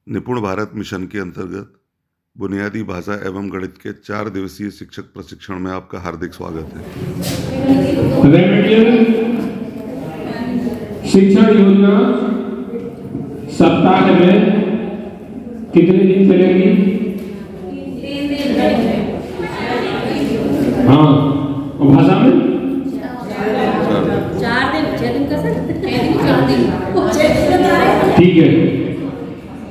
निपुण भारत मिशन के अंतर्गत बुनियादी भाषा एवं गणित के 4 दिवसीय शिक्षक प्रशिक्षण में आपका हार्दिक स्वागत है। रेमेडियल शिक्षा योजना सप्ताह में कितने दिन चलेगी? हाँ, और भाषा में 4 दिन 6 दिन का सर 4 दिन ठीक है।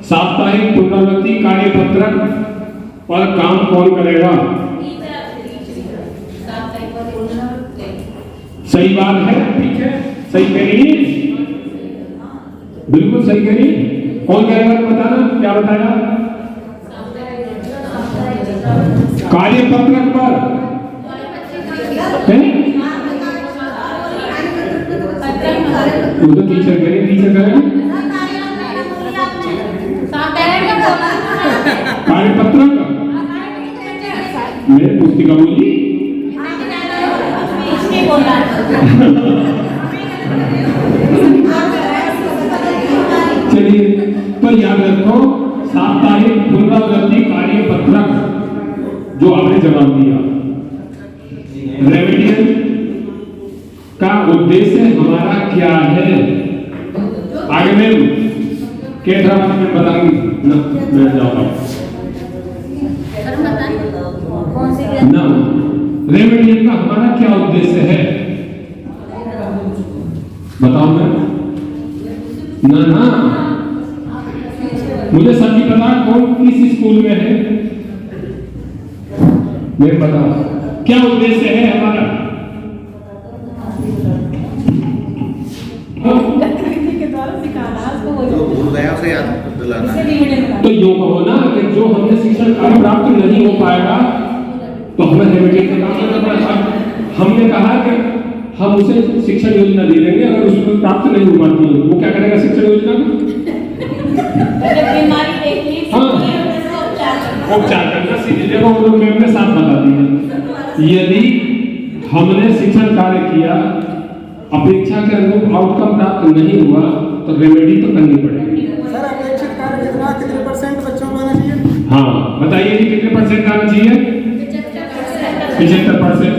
साप्ताहिक पुनरावृत्ति कार्यपत्रक पर काम कौन करेगा? सही बात है, ठीक है, सही कह रही है, बिल्कुल सही कह रही है। कौन करेगा बताना, क्या बताया? कार्यपत्रक पर वो तो टीचर करें, टीचर करें कार्यपत्रक। मेरे पुस्तिका बोली चलिए, तो याद रखो साप्ताहिक पुनरावृत्ति कार्यपत्रक जो आपने जवाब दिया। रेमेडियल का उद्देश्य हमारा क्या है? आगे मैं कैथरा में बताऊंगी ना, मैं जाऊंगा ना। रेमेडियल का हमारा क्या उद्देश्य है बताओ मैं ना मुझे सभी पता कौन किस स्कूल में है, मैं बताओ क्या उद्देश्य है हमारा। तो यो कहो ना कि जो हमने शिक्षण कार्य प्राप्त नहीं हो पाएगा तो हमें रेमेडियल का काम करना पड़ेगा। हमने कहा कि हम उसे शिक्षण योजना दे देंगे, अगर उसको प्राप्त नहीं हो पाती है वो क्या करेगा शिक्षण योजना में? उपचार करना सीधे वो लोग मैंने साथ बता दिया। यदि हमने शिक्षण कार्य किया, अपेक्षा के अनुरूप आउटकम प्राप्त नहीं हुआ तो रेमेडी तो करनी पड़ेगी। सर अपेक्षित कार्य कितने परसेंट बच्चों को आना चाहिए? हाँ बताइए जी, कितने परसेंट आना चाहिए? 75%।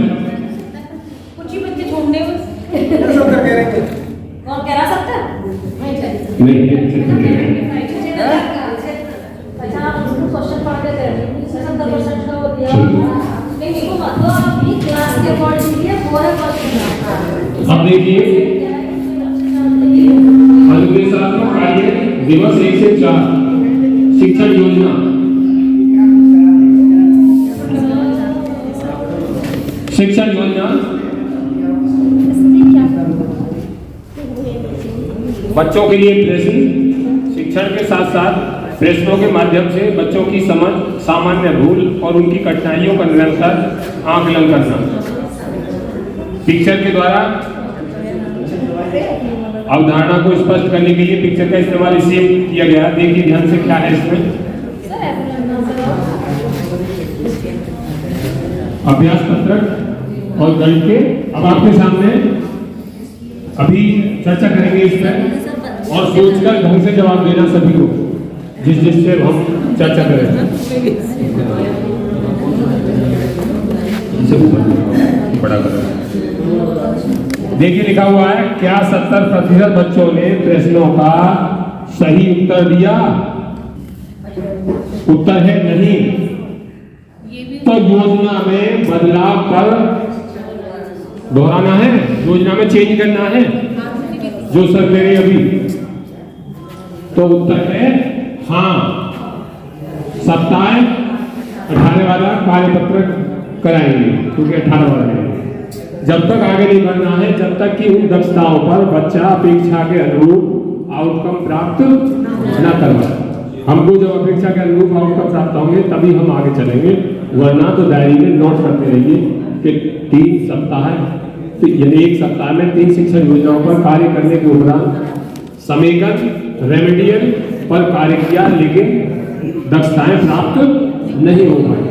कुछ ही बच्चे छोड़ने सब कर रहे हैं कौन कह रहा सकता नहीं अच्छा आप उसको क्वेश्चन पढ़ के कर रहे 70% का हो दिया नहीं वो मत तो अपनी क्लास के अकॉर्डिंग दिया पूरा क्वेश्चन। अब देखिए अनुदेशात्मक कार्य दिवस 1 से 4 शिक्षण योजना शिक्षण योजना बच्चों के लिए प्रश्न, शिक्षण के साथ साथ प्रश्नों के माध्यम से बच्चों की समझ, सामान्य भूल और उनकी कठिनाइयों का निरंतर आकलन करना। पिक्चर के द्वारा अवधारणा को स्पष्ट करने के लिए पिक्चर का इस्तेमाल इसलिए किया गया। देखिए ध्यान से क्या है इसमें। अभ्यास पत्रक और गणित के अब आपके सामने अभी चर्चा करेंगे इस पर और सोचकर ढंग से जवाब देना सभी को, जिससे हम चर्चा करेंगे। बड़ा देखिए लिखा हुआ है, क्या 70% बच्चों ने प्रश्नों का सही उत्तर दिया? उत्तर है नहीं। तो योजना में बदलाव कर दोहराना है, योजना में चेंज करना है जो सर कह रहे अभी। तो उत्तर है हाँ, सप्ताह 18 वाला कार्यपत्रक कराएंगे क्योंकि 18 वाला है। जब तक आगे नहीं बढ़ना है जब तक कि उन दक्षताओं पर बच्चा अपेक्षा के अनुरूप आउटकम प्राप्त न करवाए। हमको जब अपेक्षा के अनुरूप आउटकम प्राप्त होंगे तभी हम आगे चलेंगे, वरना तो डायरी में नोट करते रहिए कि 3 सप्ताह यानी 1 सप्ताह में 3 शिक्षण योजनाओं पर कार्य करने के उपरांत समेकन रेमेडियल पर कार्य किया लेकिन दक्षताएं प्राप्त नहीं हो पाई,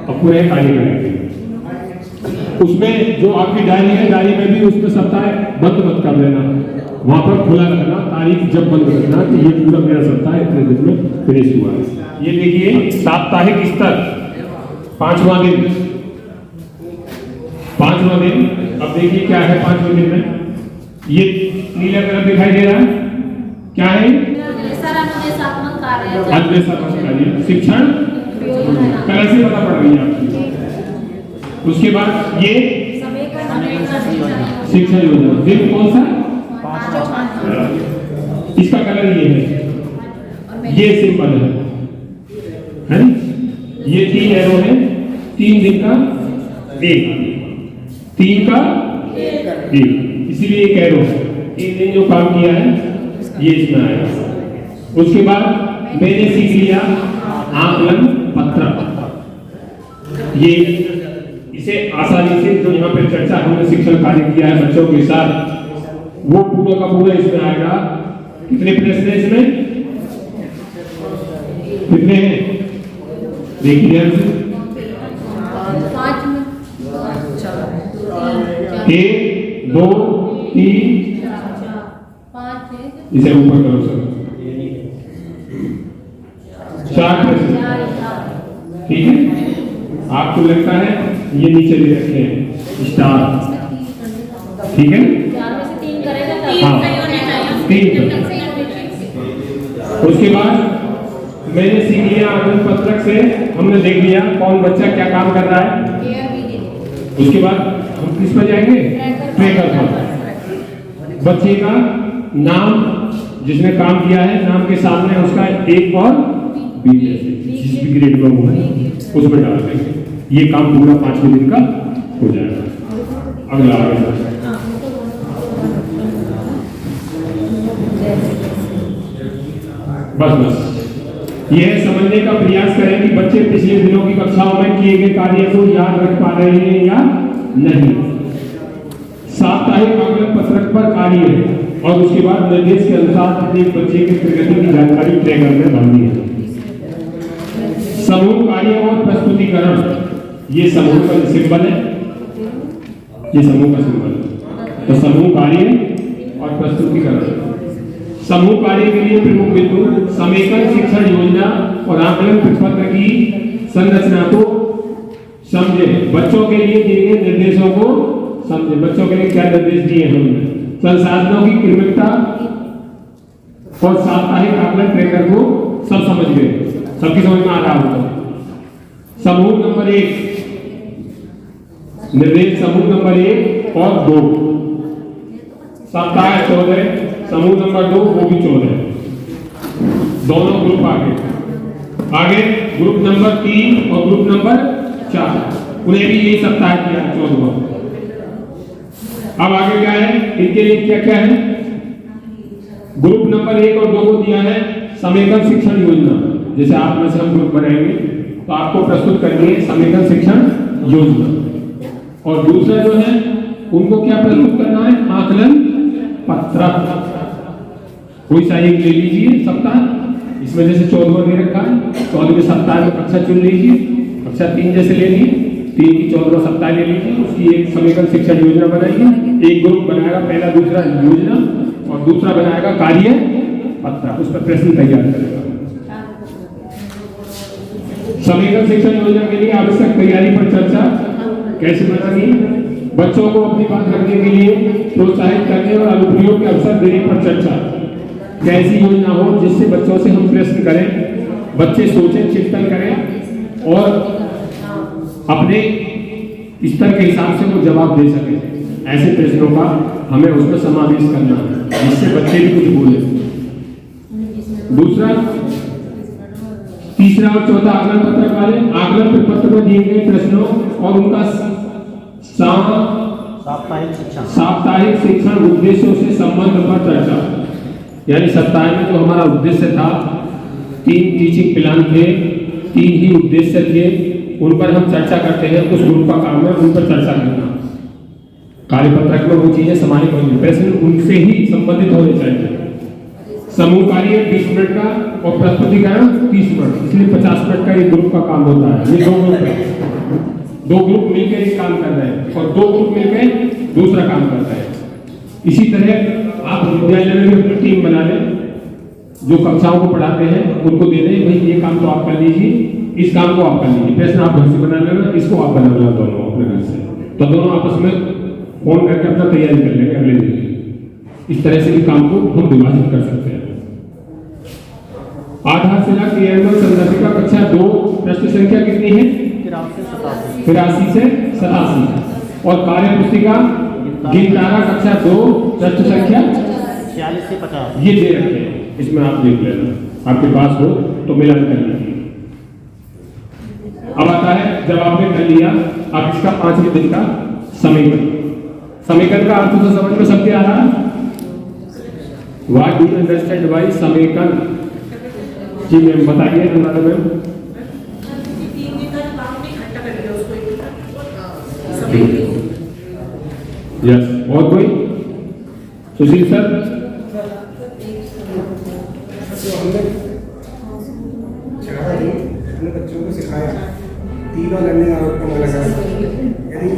अब पूरे कार्य करेंगे। उसमें जो आपकी डायरी है, डायरी में भी उसमें सप्ताह बंद मत कर लेना, वहां पर खुला रखना, तारीख जब बंद रखना कि ये पूरा मेरा सप्ताह इतने दिन में फिनिश हुआ है। ये देखिए साप्ताहिक स्तर 5वां दिन। 5वां दिन, अब देखिए क्या है 5वें दिन में, ये नीला कलर दिखाई दे रहा है, क्या है? अनुदेशात्मक कार्य, अनुदेशात्मक कार्य, शिक्षण कलर से पता पड़ रही है आपको। उसके बाद ये शिक्षा योजना, दिन कौन सा? इसका कलर ये है, ये सिंपल है ना? ये 3 एरो है, 3 दिन का 1, 3 का 1, इसीलिए एक एरो है। 3 दिन जो काम किया है ये इसमें आएगा। उसके बाद मैंने सीख लिया आकलन पत्रक, ये इसे आसानी से जो यहाँ पे चर्चा हमने शिक्षण कार्य किया है बच्चों के साथ, वो पूरा का पूरा इसमें आएगा। कितने प्रश्न है इसमें? कितने हैं देखिए ध्यान से। 1 2 3 इसे ऊपर करो सर, 4 प्रश्न, ठीक है। आपको लगता है ये नीचे दे रखे हैं स्टार, ठीक है? हाँ, 3। उसके बाद मैंने सीख लिया आकलन पत्रक से, हमने देख लिया कौन बच्चा क्या काम कर रहा है। उसके बाद हम किस पर जाएंगे? ट्रैकर पर। बच्चे का नाम, जिसने काम किया है, नाम के सामने उसका एक और बी जिस भी ग्रेड में हुआ है उसमें डाल देंगे। ये काम पूरा 5वें दिन का हो जाएगा। अगला आगे बस यह समझने का प्रयास करें कि बच्चे पिछले दिनों की कक्षाओं में किए गए कार्य को याद रख पा रहे हैं या नहीं। साप्ताहिक आकलन पत्रक पर कार्य है और उसके बाद निर्देश के अनुसार एक बच्चे की प्रगति की जानकारी ट्रैकर में डालनी है। समूह कार्य और प्रस्तुतिकरण, ये समूह का सिंबल है, ये समूह का सिंबल है। तो समूह कार्य और प्रस्तुतिकरण। समूह कार्य के लिए प्रमुख बिंदु समेकन शिक्षण योजना और आकलन प्रपत्र की संरचना को समझे। बच्चों के लिए दिए गए निर्देशों को समझे। बच्चों के लिए क्या निर्देश दिए हमने? संसाधनों की क्रमिकता और साप्ताहिक आकलन ट्रैकर को सब समझ गए, सबकी समझ में आ रहा होगा। समूह नंबर 1 निर्देश, समूह नंबर 1 और 2 सप्ताह 14, समूह नंबर 2 वो भी 14, दोनों ग्रुप आगे ग्रुप नंबर 3 और ग्रुप नंबर 4 उन्हें भी यही सप्ताह किया 14। अब आगे क्या है, इनके लिए क्या क्या है? ग्रुप नंबर 1 और 2 को दिया है समेकन शिक्षण योजना। जैसे आप में से हम ग्रुप बनाएंगे तो आपको प्रस्तुत करनी है समेकन शिक्षण योजना। और दूसरा जो है उनको क्या प्रस्तुत करना है? आकलन पत्रक। कोई सा एक ले लीजिए सप्ताह, इसमें जैसे 14वां दे रखा है, 14वें सप्ताह में कक्षा चुन लीजिए। कक्षा 3 जैसे ले ली, 3 की 14वां सप्ताह ले लीजिए, उसकी एक समेकन शिक्षण योजना बनाइए। एक ग्रुप बनाएगा पहला दूसरा योजना और दूसरा बनाएगा कार्य पत्रक, उस पर प्रश्न तैयार करेगा। समेकन शिक्षण योजना के लिए आवश्यक तैयारी पर चर्चा कैसे बनानी, बच्चों को अपनी बात रखने के लिए प्रोत्साहित करने और अनुप्रयोग के अवसर देने पर चर्चा। कैसी योजना हो जिससे बच्चों से हम प्रश्न करें, बच्चे सोचें, चिंतन करें और अपने स्तर के हिसाब से वो जवाब दे सकें। ऐसे प्रश्नों का हमें उसमें समावेश करना है जिससे बच्चे भी कुछ बोले। दूसरा, तीसरा और चौथा आकलन पत्रक वाले आकलन प्रपत्र में दिए गए प्रश्नों और उनका साप्ताहिक शिक्षण उद्देश्यों से संबंध पर चर्चा। यानी सप्ताह में जो हमारा उद्देश्य था, 3 टीचिंग प्लान थे, 3 ही उद्देश्य थे, उन पर हम चर्चा करते हैं। उस ग्रुप का काम है उन पर चर्चा करना। कार्यपत्रक में वो चीजें समाहित होंगी, प्रश्न उनसे ही संबंधित होने चाहिए। समूह कार्य 20 मिनट का और प्रस्तुतिकरण 30 मिनट, इसलिए 50 मिनट का ये ग्रुप का काम होता है। ये 2 ग्रुप है, 2 ग्रुप मिलकर एक काम कर रहे हैं और 2 ग्रुप मिलकर दूसरा काम कर रहे हैं। इसी तरह आप विद्यालय में भी टीम बना लें, जो कक्षाओं को पढ़ाते हैं उनको दे दें, भाई ये काम तो आप कर लीजिए, इस काम को आप कर लीजिए। प्रश्न आप घर से बना लेना, इसको आप बना लेना दोनों अपने घर से, तो दोनों आपस में फोन करके अपना तैयारी कर लेंगे अगले दिन। इस तरह से भी काम को हम विभाजित कर सकते हैं। आधारशिला क्रियान्वयन संदर्भिका कक्षा 2 प्रश्न संख्या कितनी है? 83 से 87 और कार्य पुस्तिका गिरतारा कक्षा 2 प्रश्न संख्या 46 से 50 ये दे रखे हैं, इसमें आप देख लेना, आपके पास हो तो मिलान कर लीजिए। अब आता है जब आपने कर लिया, अब इसका 5वें दिन का समीकरण। समीकरण का अर्थ तो समझ में सबके आ रहा है? What do you understand by समीकरण? जी मैम बताइए, अनुराधा मैम। यस, और कोई? सुशील सर। हमने बच्चों को सिखाया तीनों लर्निंग आउटकम अलग अलग, यानी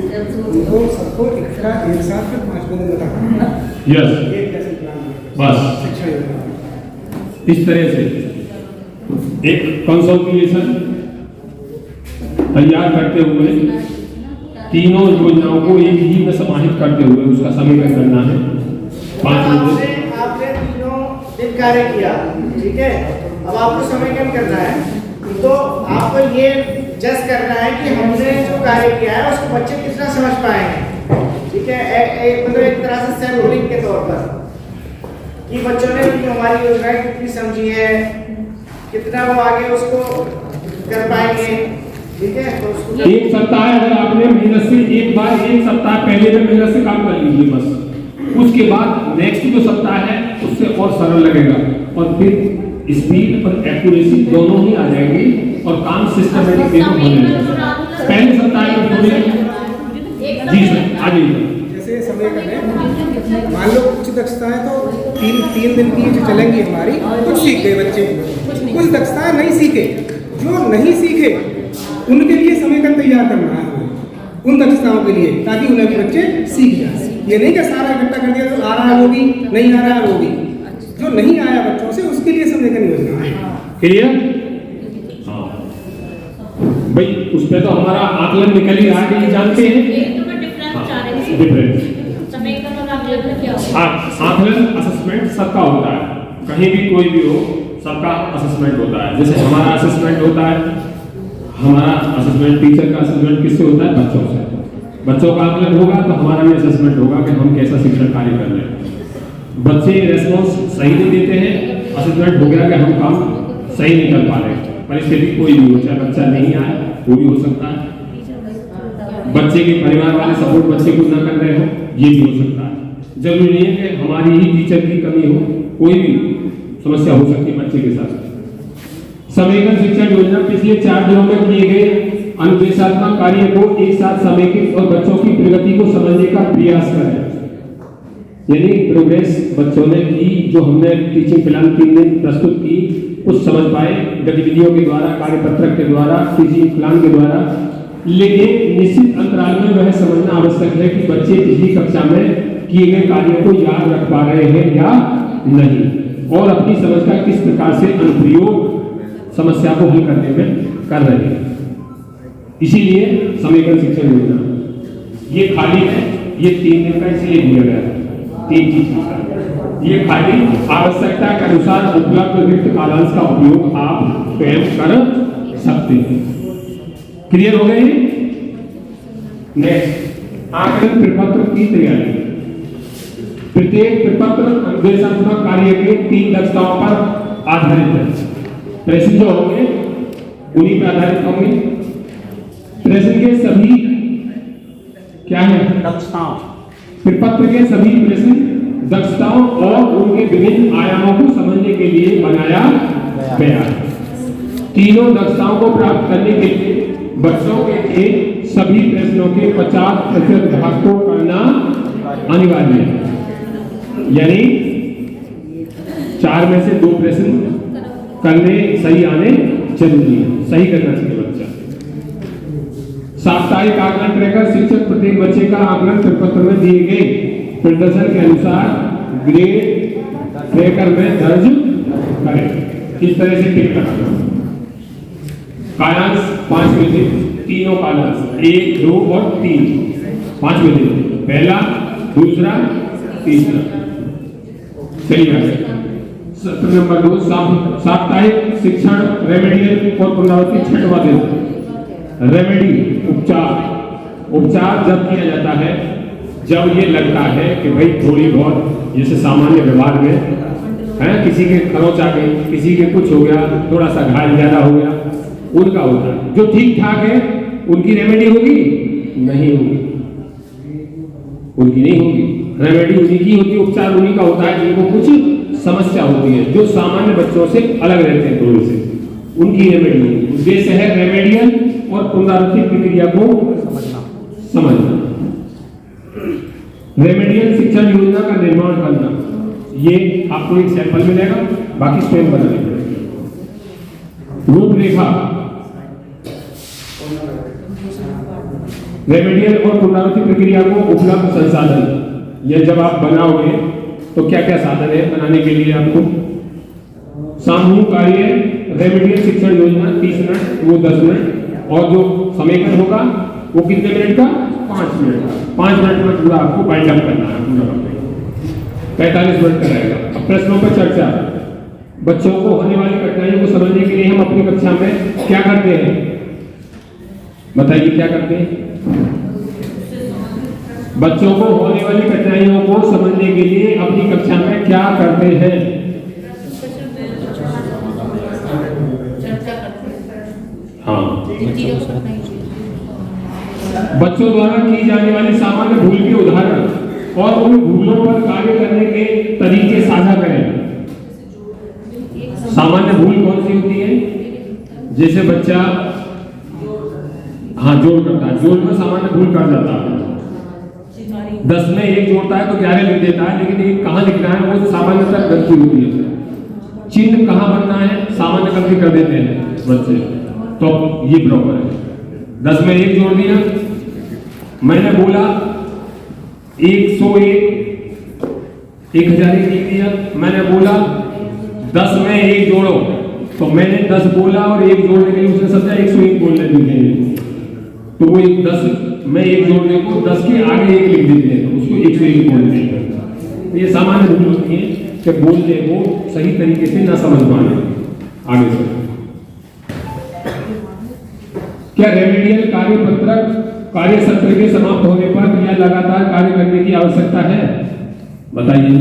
उनको सबको एक साथ फिर 5 दिन बताना। यस, एक लेसन प्लान बस शिक्षा योजना इस तरह से एक कंसोलिडेशन तैयार करते हुए तीनों योजनाओं को एक ही में समाहित करते हुए उसका समीकरण करना है। 5 मिनट आपने तीनों दिन कार्य किया, ठीक है। अब आपको समीकरण करना है, तो आपको ये जज करना है कि हमने जो कार्य किया है उसको बच्चे कितना समझ पाएंगे, ठीक है। मतलब एक तरह से सैम्पलिंग के तौर पर कि बच्चों ने हमारी योजना कितनी समझी है, कितना वो आगे उसको कर पाएंगे, ठीक है। तो उसको एक सप्ताह अगर आपने मेहनत से एक सप्ताह पहले में मेहनत से काम कर लीजिए बस, उसके बाद नेक्स्ट जो सप्ताह है उससे और सरल लगेगा और फिर स्पीड और एक्यूरेसी दोनों ही आ जाएगी और काम सिस्टमेटिक वे में होने लगेगा। पहले सप्ताह में थोड़ी जी सर आ जाइए। जैसे समय करें, मान लो कुछ दक्षताएं तो तीन दिन की जो चलेंगी हमारी, कुछ सीख गए बच्चे, कुछ दक्षताएं नहीं सीखे। जो नहीं सीखे उनके लिए समीकरण तैयार करना है हमें, उन दक्षताओं के लिए, ताकि उन्हें भी बच्चे सीख जाए। ये नहीं कि सारा इकट्ठा कर दिया तो आ रहा है वो भी, नहीं आ रहा है वो भी। जो नहीं आया बच्चों से उसके लिए समीकरण योजना है। क्लियर? हाँ भाई, उस पे तो हमारा आकलन निकल ही रहा है, ये जानते हैं। एक तो मैं डिफरेंस चाह रही थी, डिफरेंस समीकरण और आकलन क्या होगा? आकलन असेसमेंट सबका होता है, कहीं भी कोई भी हो सबका असेसमेंट होता है। जैसे हमारा असेसमेंट होता है, हमारा असेसमेंट टीचर का असेसमेंट किससे होता है? बच्चों से। बच्चों का आकलन होगा तो हमारा भी असेसमेंट होगा कि हम कैसा शिक्षण कार्य कर रहे हैं। बच्चे रेस्पॉन्स सही नहीं देते हैं, असेसमेंट हो गया कि हम काम सही नहीं कर पा रहे। परिस्थिति कोई भी हो, चाहे बच्चा नहीं आए वो भी हो सकता है, बच्चे के परिवार वाले सपोर्ट बच्चे को ना कर रहे हो ये भी हो सकता है। जरूरी नहीं है कि हमारी ही टीचर की कमी हो, कोई भी समस्या हो सकती है बच्चे के साथ। समेकन शिक्षण योजना पिछले 4 दिनों में किए गए अनुदेशात्मक कार्य को एक साथ समेकित और बच्चों की प्रगति को समझने का प्रयास करें। यानी प्रोग्रेस बच्चों ने की, जो हमने टीचिंग प्लान 3 दिन प्रस्तुत की, कुछ समझ पाए गतिविधियों के द्वारा, कार्यपत्रक के द्वारा, टीचिंग प्लान के द्वारा। लेकिन निश्चित अंतराल में वह समझना आवश्यक है कि बच्चे पिछली कक्षा में किए गए कार्यों को याद रख पा रहे हैं या नहीं, और अपनी समझ का किस प्रकार से अनुप्रयोग समस्या को हल करने में कर रहे हैं। इसीलिए समीकरण शिक्षण योजना ये खाली है, ये 3 दिन का इसलिए दिया गया है। 3 चीज ये खाली आवश्यकता के अनुसार उपलब्ध रिक्त कालांश का उपयोग आप स्वयं कर सकते हैं। क्लियर हो गए? नेक्स्ट, आकलन प्रपत्र की तैयारी। प्रत्येक प्रपत्र अनुदेशात्मक कार्य के 3 दक्षताओं पर आधारित है। प्रश्न जो होंगे उन्हीं पर आधारित होंगे। प्रश्न के सभी क्या है? दक्षताओं। प्रपत्र के सभी प्रश्न दक्षताओं और उनके विभिन्न आयामों को समझने के लिए बनाया गया है। तीनों दक्षताओं को प्राप्त करने के लिए बच्चों के लिए सभी प्रश्नों के 50% भाग को करना अनिवार्य है। यानी 4 में से 2 प्रश्न करने सही आने जरूरी है, सही करना चाहिए बच्चा। साप्ताहिक आकलन ट्रैकर शिक्षक प्रत्येक बच्चे का आकलन प्रपत्र में दिए गए प्रदर्शन के अनुसार ग्रेड ट्रैकर में दर्ज करें। किस तरह से टिक करना? कायांश 5 में से तीनों कायांश 1, 2 और 3 5 में से पहला, दूसरा, तीसरा। चलिए आगे। सत्र नंबर 2 साप्ताहिक शिक्षण रेमेडियल और पुनरावृत्ति छठवां दिन। रेमेडी उपचार जब किया जाता है जब ये लगता है कि भाई थोड़ी बहुत जैसे सामान्य व्यवहार में है, किसी के खरोंच आ गई, किसी के कुछ हो गया, थोड़ा सा घायल ज्यादा हो गया, उनका होता है। जो ठीक ठाक है उनकी रेमेडी होगी? नहीं होगी, उनकी नहीं होगी। रेमेडी उन्हीं की होती है, उपचार उन्हीं का होता है जिनको कुछ समस्या होती है, जो सामान्य बच्चों से अलग रहते हैं थोड़े से, उनकी रेमेडी होगी। उद्देश्य है रेमेडियल और पुनरावृत्ति प्रक्रिया को समझना। रेमेडियल शिक्षण योजना का निर्माण करना, ये आपको एक सैंपल मिलेगा, बाकी स्वयं बनाने पड़ेगा। रूपरेखा रेमेडियल और पुनरावृत्ति प्रक्रिया को उपलब्ध संसाधन, ये जब आप बनाओगे तो क्या क्या साधन है बनाने के लिए आपको? सामूहिक कार्य रेमेडियल शिक्षण योजना 30 मिनट, वो 10 मिनट, और जो समेकन होगा वो कितने मिनट का? 5 मिनट का। 5 मिनट में पूरा आपको बाइंड अप करना है, पूरा 45 मिनट का रहेगा। अब प्रश्नों पर चर्चा। बच्चों को होने वाली कठिनाइयों को समझने के लिए हम अपनी कक्षा में क्या करते हैं? बताइए क्या करते हैं? बच्चों को होने वाली कठिनाइयों को समझने के लिए अपनी कक्षा में क्या करते हैं? हाँ, बच्चों द्वारा की जाने वाली सामान्य भूल के उदाहरण और उन भूलों पर कार्य करने के तरीके साझा करें। सामान्य भूल कौन सी होती है? जैसे बच्चा जोड़ करता है, जोड़ में सामान्य भूल कर जाता है। 10 में 1 जोड़ता है तो 11 लिख देता है, लेकिन 1 कहाँ लिखना है वो सामान्यतः गलती होती है। चिन्ह कहाँ बनना है सामान्य गलती कर देते हैं बच्चे, तो ये प्रॉपर है। 10 में 1 जोड़ दिया, मैंने बोला 101 1001 लिख दिया। मैंने बोला 10 में 1 जोड़ो, तो मैंने 10 बोला और 1 जोड़ने के लिए उसने समझा 101 बोलने देंगे, तो वो 10 में 1 जोड़ने को 10 के आगे 1 लिख देते हैं, तो उसको 101 बोलते हैं। ये सामान्य भूल होती है कि बोलने को सही तरीके से ना समझ पाए। आगे से क्या रेमेडियल कार्य सत्र के समाप्त होने पर या लगातार कार्य करने की आवश्यकता है? बताइए,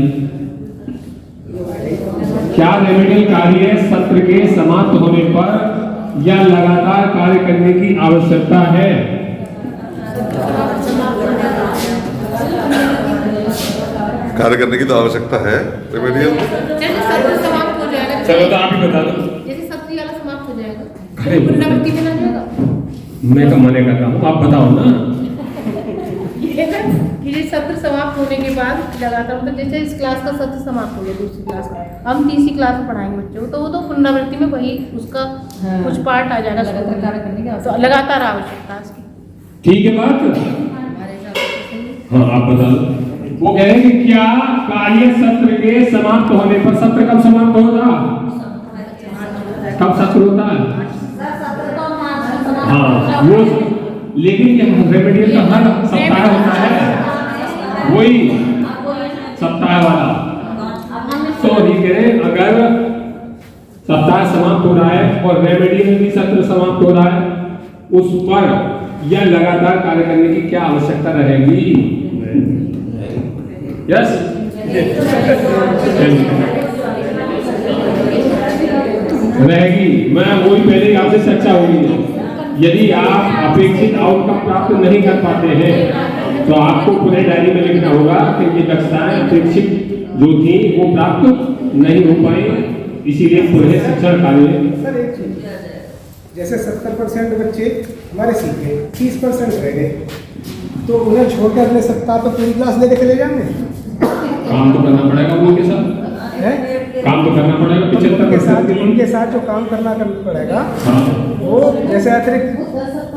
क्या रेमेडियल कार्य सत्र के समाप्त होने पर या लगातार कार्य करने की आवश्यकता है? कार्य करने की तो आवश्यकता है। रेमेडियल जैसे सत्र समाप्त हो जाएगा, चलो तो आप ही बता दो। जैसे सत्र वाला समाप्त हो जाएगा, पुनरावृत्ति में ना जाएगा। मैं तो मने कर रहा हूँ, आप बताओ ना। ये सत्र समाप्त होने के बाद लगातार, मतलब जैसे इस क्लास का सत्र समाप्त हो गया, दूसरी क्लास में हम तीसरी क्लास में पढ़ाएंगे बच्चों को, तो वो तो पुनरावृत्ति में वही उसका कुछ पार्ट आ जाएगा, लगातार कार्य करने की तो लगातार आवश्यकता है उसकी। ठीक है बात? हाँ, आप बता दो। वो कह रहे हैं कि क्या कार्य सत्र के समाप्त होने पर, सत्र कब समाप्त होगा? कब सत्र होता है? हाँ, वो लेकिन क्या रेमेडियल का हर सप्ताह होता है, वही सप्ताह वाला। तो ठीक है, अगर सप्ताह समाप्त हो रहा है और रेमेडियल भी सत्र समाप्त हो रहा है, उस पर यह लगातार कार्य करने की क्या आवश्यकता रहेगी? यस, रहेगी। मैं वही पहले ही आपसे चर्चा होगी। यदि आप अपेक्षित आउटकम प्राप्त नहीं कर पाते हैं तो आपको पूरे डायरी में लिखना होगा कि ये दक्षताएं अपेक्षित जो थी वो प्राप्त नहीं हो पाई, इसीलिए पूरे शिक्षण कार्य। सर एक चीज, जैसे 70% बच्चे हमारे सीखे, 30% रह गए, तो उन्हें छोड़कर अगले सप्ताह तो पूरी क्लास लेके चले जाएंगे। काम तो करना पड़ेगा उनके साथ। काम तो करना पड़ेगा उनके 75%। उनके साथ जो काम करना पड़ेगा हाँ वो जैसे अतिरिक्त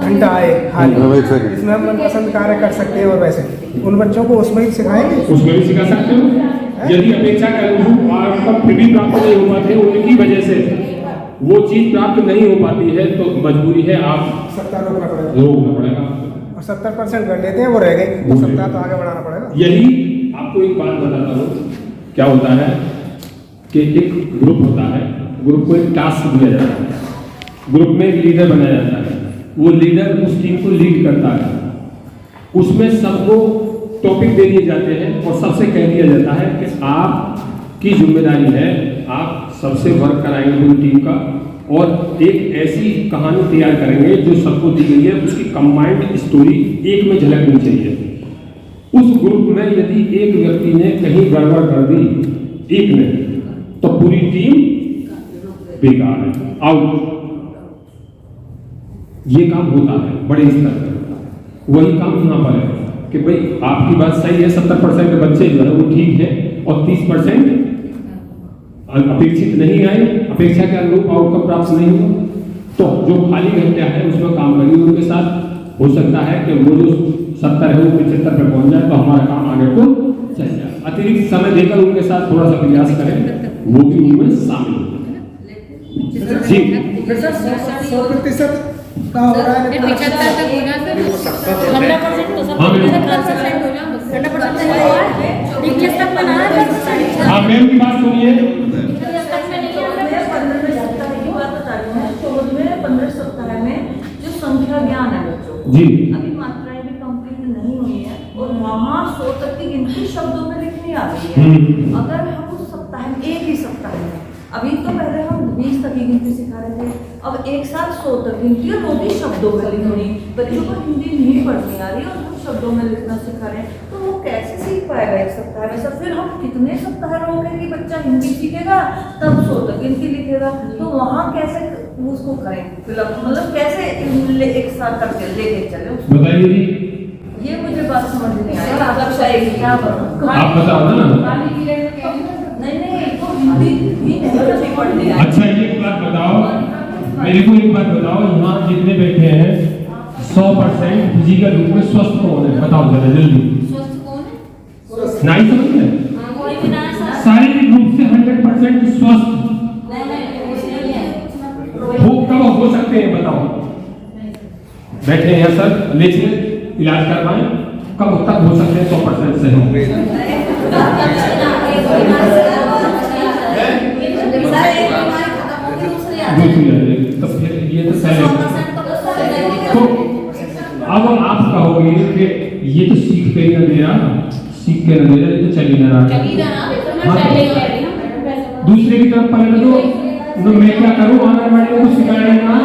घंटा आए हाल एक सेकंड। इसमें हम मनपसंद कार्य कर सकते हैं और वैसे उन बच्चों को उसमें ही सिखाएंगे। उसमें भी सिखा सकते हो। यदि अपेक्षा के अनुरूप और फिर भी प्राप्त नहीं हो पाते उनकी वजह से वो चीज प्राप्त नहीं हो पाती है तो मजबूरी है आप 70 रोकना पड़ेगा रोकना पड़ेगा। और 70% कर लेते हैं वो रह गए तो 70 तो आगे बढ़ाना पड़ेगा। यही आपको एक बात बताता हूँ, क्या होता है कि एक ग्रुप होता है, ग्रुप को एक टास्क दिया जाता है, ग्रुप में एक लीडर बनाया जाता है, वो लीडर उस टीम को लीड करता है, उसमें सबको टॉपिक दे दिए जाते हैं और सबसे कह दिया जाता है कि आपकी जिम्मेदारी है आप सबसे वर्क कराएंगे पूरी टीम का और एक ऐसी कहानी तैयार करेंगे जो सबको दी गई है उसकी कंबाइंड स्टोरी एक में झलकनी चाहिए। उस ग्रुप में यदि एक व्यक्ति ने कहीं गड़बड़ कर दी, एक ने, तो पूरी टीम बेकार है, आउट। ये काम होता है बड़े स्तर पर। वही काम यहाँ पर है कि भाई आपकी बात सही है, 70% बच्चे जो है वो ठीक है और 30% अपेक्षित नहीं आए, अपेक्षा के अनुरूप आउटकम प्राप्त नहीं हुआ, तो जो खाली घंटा है उसमें काम करिए उनके साथ। हो सकता है कि वो जो 70 है वो 75 पे पहुंच जाए तो हमारा काम आगे को चल जाए। अतिरिक्त समय देकर उनके साथ थोड़ा सा प्रयास करें, वो भी उनमें शामिल हो। जी 100% का हो रहा है 75 तक हो जाता है 100% तो सब हाँ, बिल्कुल। 100% हो जाए 100% हो जाए 21 तक बना है। हाँ मैम की बात सुनिए। 15 सप्ताह में जो संख्या ज्ञान है बच्चों को, जी अभी मात्राएं भी कंप्लीट नहीं हुई है और वहाँ 100 तक की गिनती शब्दों में लिखनी आ रही है। अगर हम उस सप्ताह में एक ही सप्ताह में, अभी तो पहले हम 20 तक की गिनती सिखा रहे थे, अब एक साथ 100 तक गिनती और वो भी शब्दों में लिखनी। बच्चों को हिंदी नहीं पढ़नी आ रही और हम शब्दों में लिखना सिखा रहे हैं तो वो कैसे सीख पाएगा एक सप्ताह में? सब फिर हम कितने सप्ताह रोकें कि बच्चा हिंदी सीखेगा तब 100 तक गिनती लिखेगा? तो वहाँ कैसे उसको करें, मतलब कैसे एक साथ करके लेके चले उसको? बताइए जी। ये मुझे बात समझ नहीं आई। कक्षा एक क्या बताऊं? आप बताओ ना। नहीं तो हिंदी ही नहीं करनी पड़ती है। अच्छा एक बात बताओ, मेरे को एक बात बताओ, यहाँ जितने बैठे हैं 100% फिजिकल रूप में स्वस्थ कौन है? बताओ जरा जल्दी। नहीं समझ में? कोई भी ना शारीरिक रूप से 100% स्वस्थ वो कब हो सकते हैं बताओ? बैठे हैं सर, लेकिन इलाज करवाएं, कब तक हो सकते हैं 100% से? तो फिर ये तो सही है। तो अब आप कहोगे कि ये तो सीख के न दे रहा, सीख के न दे रहा, ये तो चली ना रहा। दूसरे की तरफ पलट दो, तो मैं क्या करूं? आंगनबाड़ी को कुछ सिखाया नहीं ना,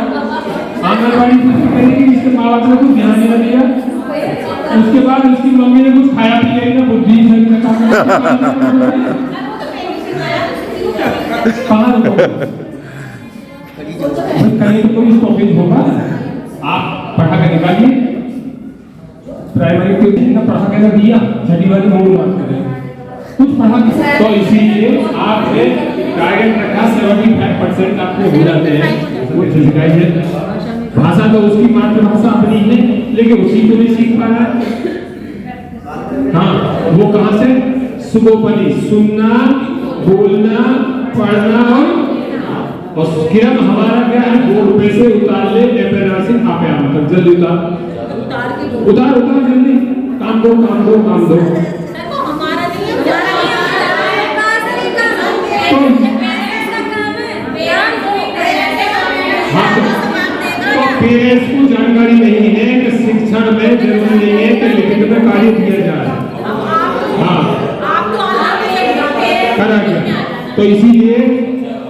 आंगनबाड़ी कुछ सिखाएगी, इसके माँ बाप ने कुछ ध्यान नहीं दिया, उसके बाद उसकी मम्मी ने कुछ खाया पिया ही ना, बुद्धि कहाँ कहीं तो कोई स्टॉपेज होगा। आप पढ़ा कर निकालिए, प्राइमरी को पढ़ा कर दिया, छठी वाली मूल बात करें कुछ पढ़ा, तो इसीलिए आपने टारगेट रखा 75% आपके हो जाते हैं। वो सिखाइए, भाषा तो उसकी मातृभाषा अपनी है लेकिन उसी को नहीं सीख पा रहा है। हाँ वो कहाँ से? सुगोपनी, सुनना, बोलना, पढ़ना और क्रम हमारा क्या है? 2 रुपए से उतार ले एपेनासिन आपे आम तक जल्दी उतार जल्दी, काम दो पेरेंट्स को जानकारी नहीं है कि शिक्षण में जरूरी नहीं है कि लिखित में कार्य किया जाए। हाँ करा गया, तो इसीलिए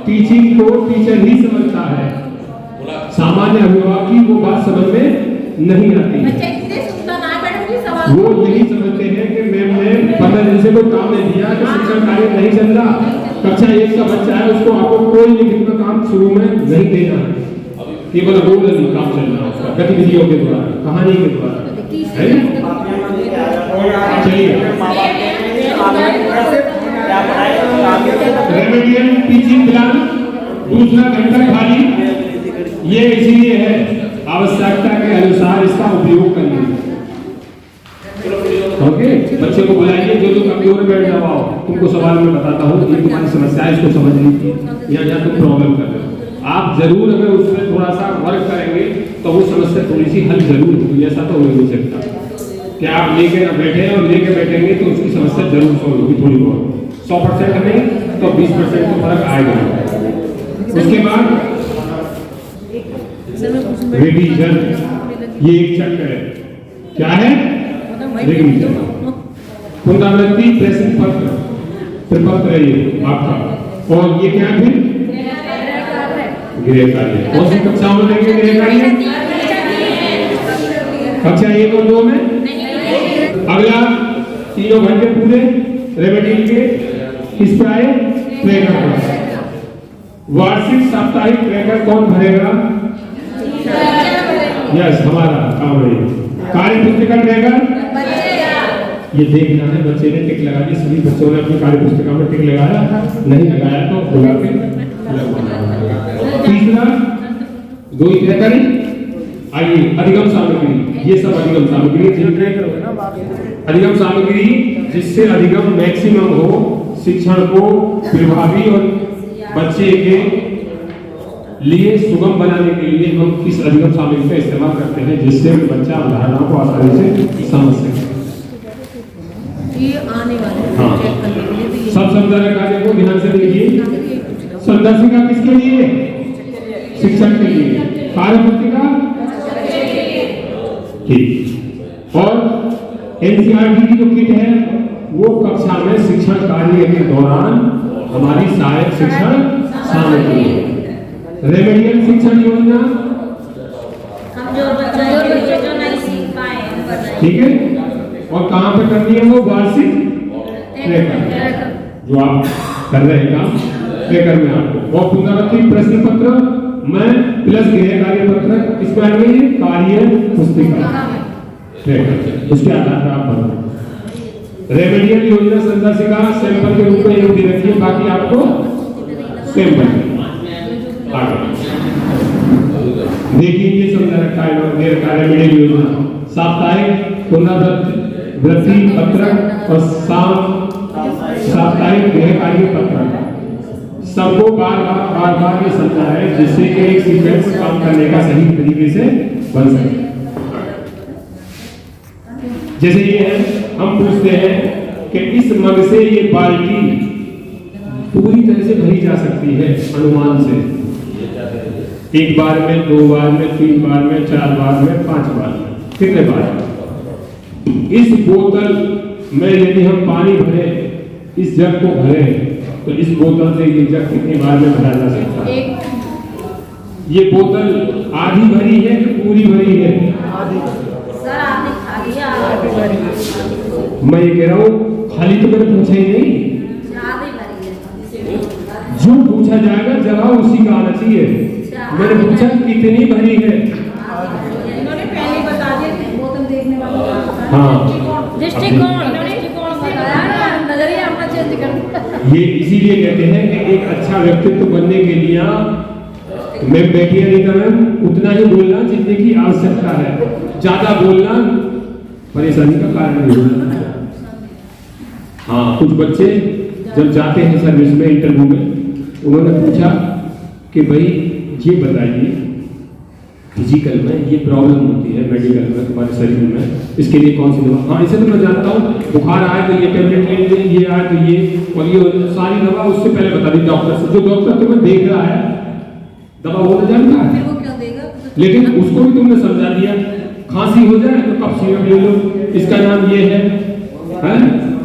टीचिंग को टीचर ही समझता है, सामान्य अभिभावक की वो बात समझ में नहीं आती है। वो यही समझते हैं कि मैम ने 15 दिन से कोई काम नहीं दिया, कि शिक्षण कार्य नहीं चल रहा, कक्षा 1 का बच्चा है उसको आपको कोई लिखित में काम शुरू में नहीं देना है, केवल रोल काम चल रहा है गतिविधियों के द्वारा, कहानी के द्वारा। चलिए रेमेडियल टीचिंग प्लान, दूसरा घंटा खाली, ये इसीलिए है आवश्यकता के अनुसार इसका उपयोग करिए। ओके, बच्चे को बुलाइए, जो कमजोर बैठ जाओ, तुमको सवाल में बताता हूँ, ये तुम्हारी समस्या है, इसको समझ लीजिए या तुम प्रॉब्लम कर रहे हो। आप जरूर अगर उसमें थोड़ा सा वर्क करेंगे तो वो समस्या थोड़ी सी हल जरूर होगी, ऐसा तो हो नहीं सकता कि आप लेके ना बैठे और लेके बैठेंगे तो उसकी समस्या जरूर सॉल्व होगी, थोड़ी बहुत 100% नहीं तो 20% तो फर्क आएगा। उसके बाद रिवीजन, ये एक चक्कर है, क्या है रिवीजन, पुनरावृत्ति, प्रश्न पत्र, प्रपत्र है ये आपका, और ये क्या है गृह कार्य। कौन सी कक्षाओं में लेंगे गृह कार्य? कक्षा 1 और 2 में। अगला 3 घंटे पूरे रेमेडियल के किस पे आए? ट्रैकर। वार्षिक साप्ताहिक ट्रैकर कौन भरेगा? यस, हमारा काम है। कार्य पुस्तिका ट्रैकर ये देखना है, बच्चे ने टिक लगा दी, सभी बच्चों ने अपनी कार्य पुस्तिका में टिक लगाया, नहीं लगाया तो बुला के लगवाना। तीसरा 2 ही ट्रैकर है। आइए, अधिगम सामग्री, ये सब अधिगम सामग्री, अधिगम सामग्री जिससे अधिगम मैक्सिमम हो, शिक्षण को प्रभावी और बच्चे के लिए सुगम बनाने के लिए हम किस अधिगम सामग्री का इस्तेमाल करते हैं जिससे बच्चा अवधारणाओं को आसानी से समझ सके। ये आने वाले हाँ, सब समझाने कार्य को ध्यान से देखिए। संदर्शिका किसके लिए? शिक्षक के लिए। कार्य पुस्तिका ठीक, और एनसीईआरटी की जो किट है वो कक्षा में शिक्षण कार्य के दौरान हमारी सहायक शिक्षण सामग्री है। रेमेडियल शिक्षण योजना, ठीक है, और कहाँ पे करनी है वो? वार्षिक ट्रैकर, जो आप कर रहे हैं काम ट्रैकर में आपको, और पुनरावृत्ति प्रश्न पत्र में प्लस गृह कार्य पत्र, इसके बारे में ये कार्य पुस्तिका ट्रैकर, उसके आधार पर आप भरो। रेमेडियल योजना संदर्शिका सैंपल के रूप में ये दे रखी है, बाकी आपको सैंपल आगे देखिए ये समझा रखा है गैर कार्य योजना, साप्ताहिक पुनरावृत्ति पत्रक और साप्ताहिक गृह कार्य पत्रक, सबको बार बार ये समझा है जिससे कि एक सीक्वेंस काम करने का सही तरीके से बन सके। जैसे ये है, हम पूछते हैं कि इस मग से ये बाल्टी पूरी तरह से भरी जा सकती है अनुमान से, 1 बार में, 2 बार में, 3 बार में, 4 बार में, 5 बार में, कितने बार? इस बोतल में यदि हम पानी भरे, इस जग को भरे, तो इस बोतल से ये जग कितनी बार में भरा जा सकता है? ये बोतल आधी भरी है कि पूरी भरी है? सर आधी खाली है, आधी भरी है। मैं ये कह रहा हूँ, खाली तो मैंने पूछा ही नहीं, आधी भरी है। जो पूछा जाएगा जवाब उसी का आना चाहिए। मैंने पूछा कितनी भरी है? इन्होंने पहले बता दिया, बोतल देखने वाला। हाँ, दृष्टिकोण बताया ना, नजरिया अपना चेंज कर। ये इसीलिए कहते हैं कि एक अच्छा व्यक्तित्व बनने के लिए मैं बैठिए नहीं कर रहा, उतना ही बोलना जितने की आवश्यकता है, ज्यादा बोलना परेशानी का कारण नहीं होगा। हाँ, कुछ बच्चे जब जाते हैं सर्विस में, इंटरव्यू में, उन्होंने पूछा कि भाई ये बताइए फिजिकल में ये प्रॉब्लम होती है, मेडिकल में तुम्हारे शरीर में, इसके लिए कौन सी दवा? हाँ, इसे तो मैं जानता हूँ, बुखार आए तो ये टेबलेट ले लीजिए, ये आए तो ये, और ये सारी दवा उससे पहले बता दी डॉक्टर से। जो डॉक्टर तुम्हें देख रहा है दवा वो तो जानता है, वो क्या देगा? लेकिन उसको भी तुमने समझा दिया। खांसी हो जाए तो कफ सीरप ले लो, इसका नाम ये है,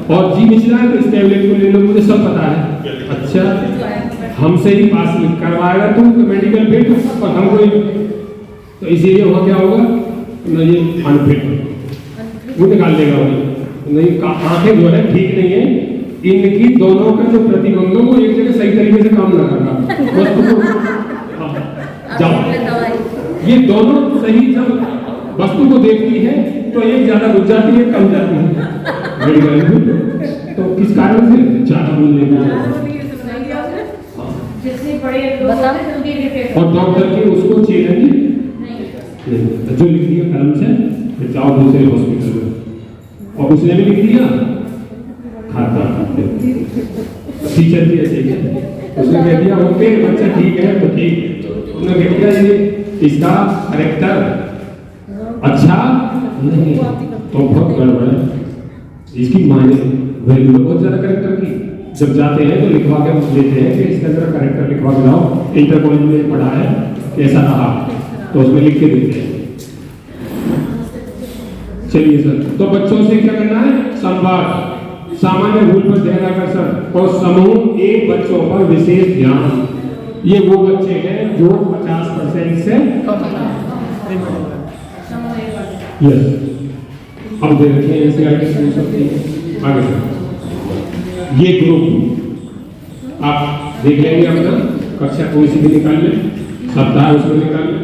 और जी मिचला है तो इस टेबलेट को ले लो, मुझे सब पता है। अच्छा, हमसे ही पास करवाएगा तुम तो मेडिकल बिल, और हमको तो इसीलिए वहाँ क्या होगा? नहीं, अनफिट वो निकाल देगा, वो नहीं, आंखें जो है ठीक नहीं है, इनकी दोनों का जो प्रतिबंधों को एक जगह सही तरीके से काम ना करना, जाओ। ये दोनों सही जब वस्तु को देखती है तो एक ज्यादा रुक जाती है, कम जाती है मेडिकल। तो किस कारण से ज्यादा बोलने के लिए। जितने बड़े लोग हैं जल्दी इरिटेट और डॉक्टर की उसको चेंज नहीं, जो लिख दिया कलम से फिर जाओ दूसरे हॉस्पिटल में, और उसने भी लिख दिया खाता टीचर भी ऐसे ही है, उसने कह दिया ओके बच्चा ठीक है तो ठीक, उसने कह दिया ये इसका कैरेक्टर अच्छा नहीं तो बहुत गड़बड़ है, इसकी माने वैल्यू बहुत ज्यादा कैरेक्टर की। जब जाते हैं तो लिखवा के लेते हैं कि इसका जरा कैरेक्टर लिखवा के लाओ, इंटर कॉलेज में पढ़ा है कैसा रहा, तो उसमें लिख के देते हैं। चलिए सर, तो बच्चों से क्या करना है, संवाद, सामान्य भूल पर ध्यान आकर्षण और समूह एक बच्चों पर विशेष ध्यान। ये वो बच्चे हैं जो 50% से यस, अब देखिए ऐसे आगे ये ग्रुप आप देख लेंगे अपना, कक्षा कोई सी भी निकाल लें, सप्ताह उसमें निकाल लें,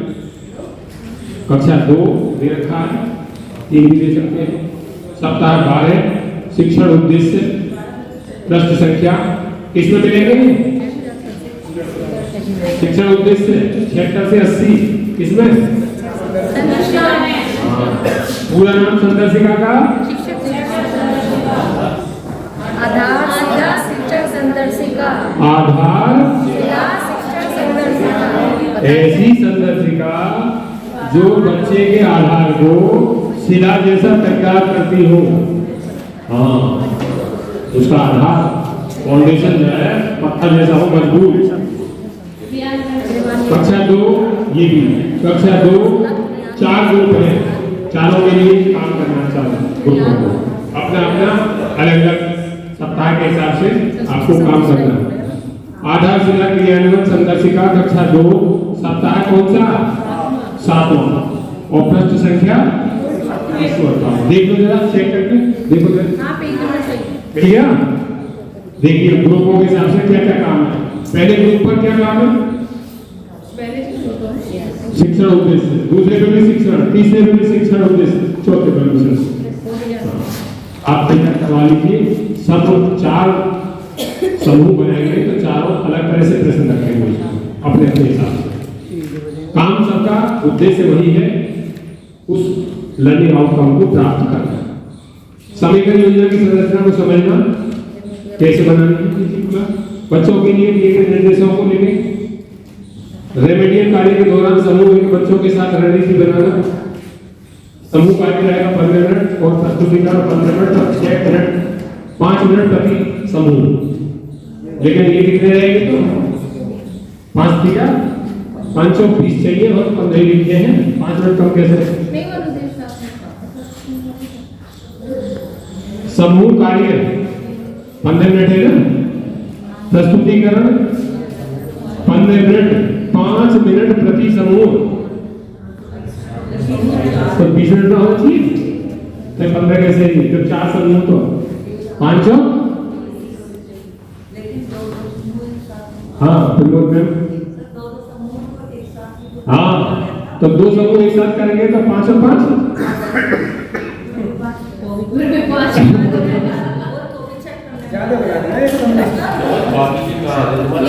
कक्षा 2 दे रखा है, 3 भी दे सकते हैं, सप्ताह 12 शिक्षण उद्देश्य प्रश्न संख्या किसमें मिलेंगे, शिक्षण उद्देश्य 76 से 80 किसमें, पूरा नाम संदर्शिका का आधार शिला शिक्षण संदर्शिका, आधार शिला शिक्षण संदर्शिका, ऐसी संदर्शिका जो बच्चे के आधार को शिला जैसा तैयार करती हो। हाँ, उसका आधार फाउंडेशन जो है पत्थर जैसा हो, मजबूत। कक्षा 2 ये भी, कक्षा 2 4 ग्रुप है, चारों के लिए काम करना चाहिए ग्रुपों को, अपना अपना अलग अलग सप्ताह के हिसाब से आपको काम करना है। आधारशिला क्रियान्वयन संदर्शिका कक्षा 2 सप्ताह कौन सा, 7वां, और प्रश्न संख्या 21। देख लो जरा, चेक करके देखो जरा, भैया देखिए ग्रुपों के हिसाब से क्या क्या काम है। पहले ग्रुप पर क्या काम है, शिक्षण उद्देश्य, दूसरे पे भी शिक्षण, तीसरे पे भी शिक्षण उद्देश्य, चौथे पे भी शिक्षण। आप तैयार करवा लीजिए, सब 4 समूह बनाएंगे तो चारों अलग तरह से प्रश्न रखेंगे अपने अपने हिसाब से। काम सबका उद्देश्य वही है, उस लर्निंग आउटकम को प्राप्त करना। समीकरण योजना की संरचना को समझना, कैसे बनानी है, बच्चों के लिए दिए गए निर्देशों को लेके रेमेडियल कार्य के दौरान समूह के बच्चों के साथ रणनीति बनाना। समूह कार्य रहेगा 15 मिनट और प्रस्तुतिकरण 15 मिनट और 6 मिनट 5 मिनट प्रति समूह, लेकिन ये कितने रहेंगे तो 5 दिया 520 चाहिए और 15 लिखे हैं, 5 मिनट कम कैसे। समूह कार्य 15 मिनट है ना, प्रस्तुतिकरण 15 मिनट, 5 मिनट प्रति समूह, तो 20 मिनट ना होना चाहिए, तो 15 कैसे है, जब 4 समूह तो 5 हाँ फिर लोग हाँ, तो 2 समूह एक साथ करेंगे तो 5 और 5 ज्यादा बजा देना एक समूह।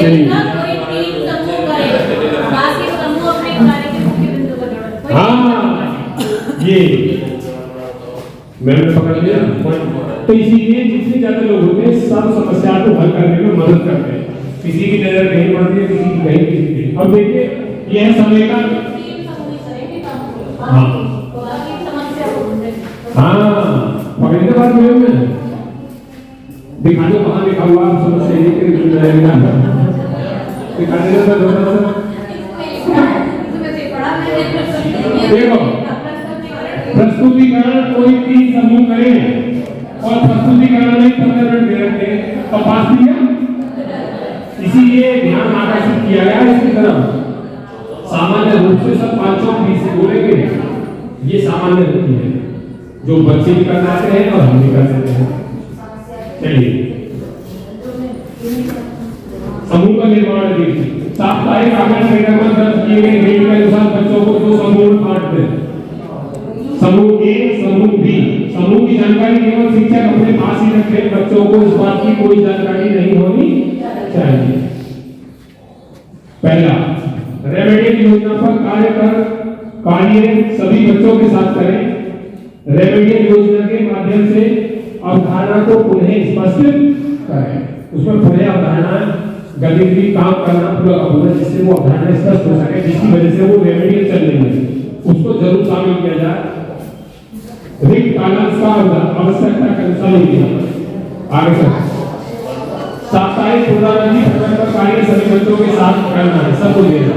चलिए हाँ, ये मैंने पकड़ लिया। तो इसीलिए जितने ज्यादा लोग होते हैं सब समस्या को हल करने में मदद करते हैं, किसी की नजर कहीं पड़ती है, किसी की कहीं, किसी की। अब देखिए यह समय का हाँ पकड़ने बात में दिखा दो कहाँ लिखा हुआ, समस्या ये कि जाएगा दिखा देना सर, देखो प्रस्तुतिकरण कोई 3 समूह करें और प्रस्तुतिकरण में 15 मिनट दे रखे तो पास दिया, इसीलिए ध्यान आकर्षित किया गया इसकी तरफ। सामान्य रूप से सब 520 बोलेंगे, ये सामान्य होती है जो बच्चे भी कर सकते हैं और हम भी कर सकते हैं। चलिए समूह का निर्माण देखिए, साप्ताहिक आकलन कार्यक्रम दर्ज किए गए ग्रेड के अनुसार बच्चों को 2 समूह में बांट दें, समूह ए समूह बी। समूह की जानकारी केवल शिक्षक अपने पास ही रखें, बच्चों को इस बात की रेमेडियल योजना पर कार्य सभी बच्चों के साथ करें। रेमेडियल योजना के माध्यम से अवधारणा को पुनः स्पष्ट करें, उसमें पुनः अवधारणा गतिविधि काम करना पूरा जिससे वो अवधारणा स्पष्ट हो सके, जिसकी वजह से वो रेमेडियल चल रही है, उसको जरूर शामिल किया जाए। रिक्त बैलेंस का आवश्यकता के अनुसार ही किया आगे चल। साप्ताहिक पुनरावृत्ति पर कार्य सभी बच्चों के साथ करना है, सबको देना,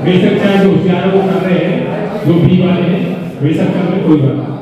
बेशक चाहे जो होशियार वो कर रहे हैं, जो भी वाले हैं बेशक कर रहे, कोई बात नहीं।